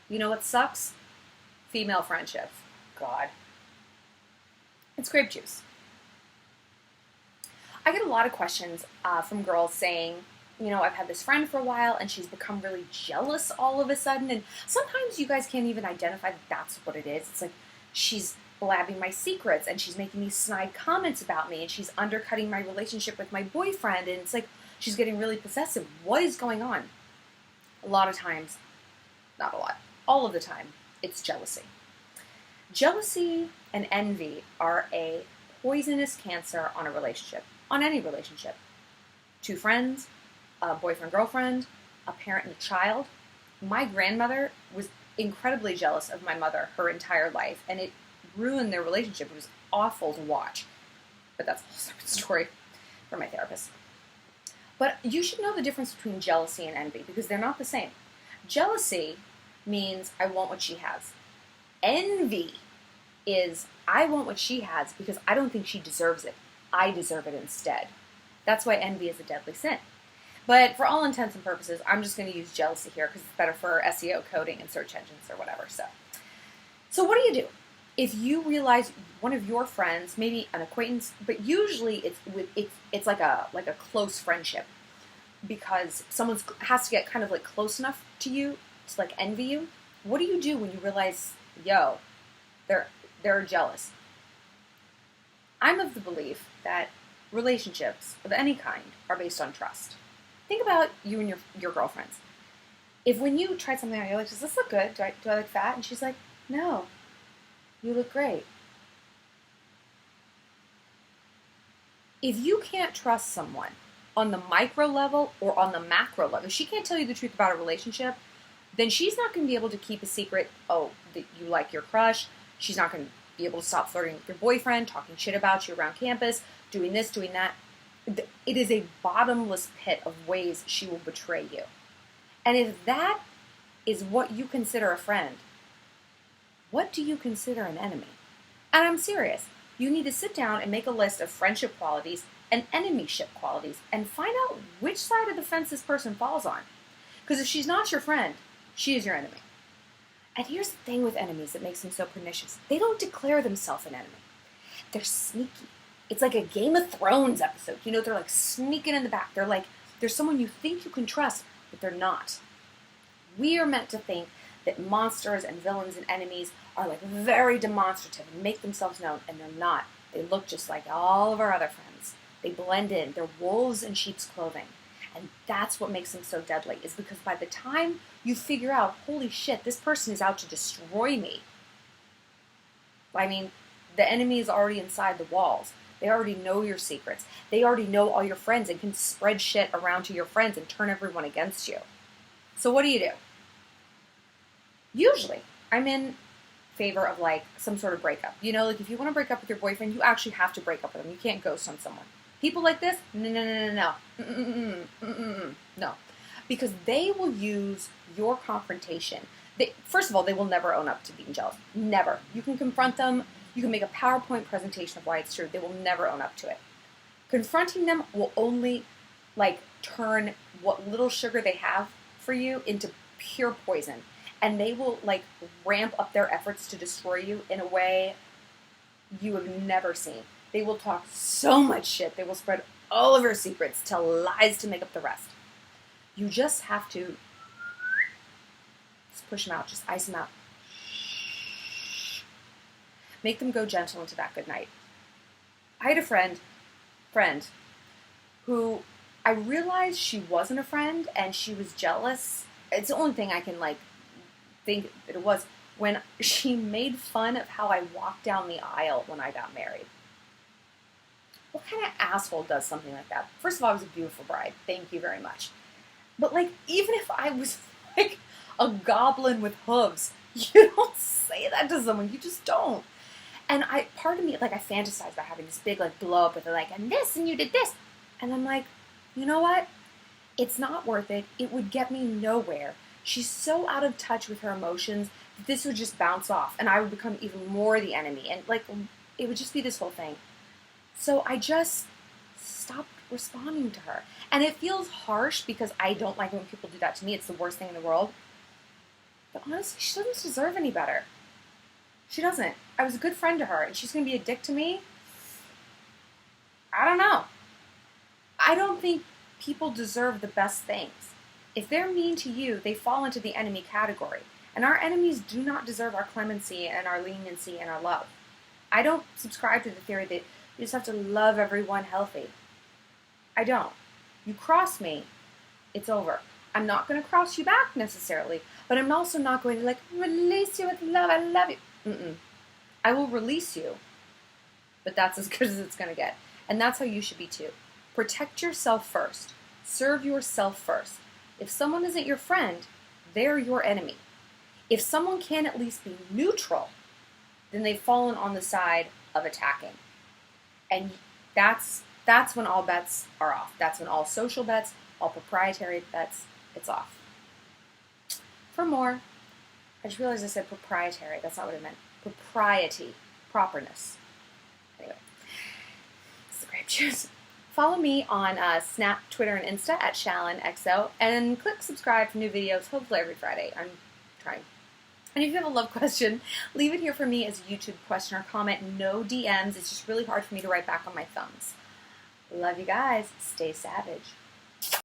You know what sucks? Female friendships. God. It's grape juice. I get a lot of questions from girls saying, I've had this friend for a while and she's become really jealous all of a sudden. And sometimes you guys can't even identify that that's what it is. It's like she's blabbing my secrets and she's making these snide comments about me and she's undercutting my relationship with my boyfriend. And it's like she's getting really possessive. What is going on? A lot of times, not a lot, all of the time, it's jealousy. Jealousy and envy are a poisonous cancer on a relationship, on any relationship. Two friends, a boyfriend-girlfriend, a parent and a child. My grandmother was incredibly jealous of my mother her entire life, and it ruined their relationship. It was awful to watch. But that's a whole separate story for my therapist. But you should know the difference between jealousy and envy, because they're not the same. Jealousy means I want what she has. Envy is I want what she has because I don't think she deserves it. I deserve it instead. That's why envy is a deadly sin. But for all intents and purposes, I'm just going to use jealousy here because it's better for SEO coding and search engines or whatever. So what do? If you realize one of your friends, maybe an acquaintance, but usually it's like a close friendship because someone has to get kind of like close enough to you to like envy you. What do you do when you realize, they're jealous? I'm of the belief that relationships of any kind are based on trust. Think about you and your girlfriends. If when you tried something on, you're like, does this look good? Do I look fat? And she's like, no, you look great. If you can't trust someone on the micro level or on the macro level, if she can't tell you the truth about a relationship, then she's not going to be able to keep a secret, that you like your crush. She's not going to be able to stop flirting with your boyfriend, talking shit about you around campus, doing this, doing that. It is a bottomless pit of ways she will betray you. And if that is what you consider a friend, what do you consider an enemy? And I'm serious. You need to sit down and make a list of friendship qualities and enemyship qualities and find out which side of the fence this person falls on. Because if she's not your friend, she is your enemy. And here's the thing with enemies that makes them so pernicious. They don't declare themselves an enemy. They're sneaky. It's like a Game of Thrones episode. They're like sneaking in the back. They're someone you think you can trust, but they're not. We are meant to think that monsters and villains and enemies are like very demonstrative and make themselves known, and they're not. They look just like all of our other friends. They blend in. They're wolves in sheep's clothing. And that's what makes them so deadly, is because by the time you figure out, holy shit, this person is out to destroy me. I mean, the enemy is already inside the walls. They already know your secrets. They already know all your friends and can spread shit around to your friends and turn everyone against you. So what do? Usually, I'm in favor of like some sort of breakup. Like if you want to break up with your boyfriend, you actually have to break up with them. You can't ghost on someone. People like this, no. No. Because they will use your confrontation. First of all, they will never own up to being jealous. Never. You can confront them. You can make a PowerPoint presentation of why it's true. They will never own up to it. Confronting them will only turn what little sugar they have for you into pure poison. And they will ramp up their efforts to destroy you in a way you have never seen. They will talk so much shit. They will spread all of your secrets, tell lies to make up the rest. You just have to just push them out. Just ice them out. Make them go gentle into that good night. I had a friend who I realized she wasn't a friend and she was jealous. It's the only thing I can think that it was when she made fun of how I walked down the aisle when I got married. What kind of asshole does something like that? First of all, I was a beautiful bride. Thank you very much. But even if I was a goblin with hooves, you don't say that to someone. You just don't. And part of me, I fantasize about having this big, blow up with and this, and you did this. And I'm like, you know what? It's not worth it. It would get me nowhere. She's so out of touch with her emotions that this would just bounce off, and I would become even more the enemy. And, it would just be this whole thing. So I just stopped responding to her. And it feels harsh because I don't like when people do that to me. It's the worst thing in the world. But honestly, she doesn't deserve any better. She doesn't. I was a good friend to her, and she's going to be a dick to me? I don't know. I don't think people deserve the best things. If they're mean to you, they fall into the enemy category. And our enemies do not deserve our clemency and our leniency and our love. I don't subscribe to the theory that you just have to love everyone healthy. I don't. You cross me, it's over. I'm not going to cross you back necessarily, but I'm also not going to like release you with love. I love you. Mm-mm. I will release you, but that's as good as it's going to get. And that's how you should be too. Protect yourself first. Serve yourself first. If someone isn't your friend, they're your enemy. If someone can at least be neutral, then they've fallen on the side of attacking. And that's when all bets are off. That's when all social bets, all proprietary bets, it's off. For more, I just realized I said proprietary. That's not what I meant. Propriety. Properness. Anyway. It's the grape juice. Follow me on Snap, Twitter, and Insta at ShallonXO, and click subscribe for new videos, hopefully every Friday. I'm trying. And if you have a love question, leave it here for me as a YouTube question or comment. No DMs. It's just really hard for me to write back on my thumbs. Love you guys. Stay savage.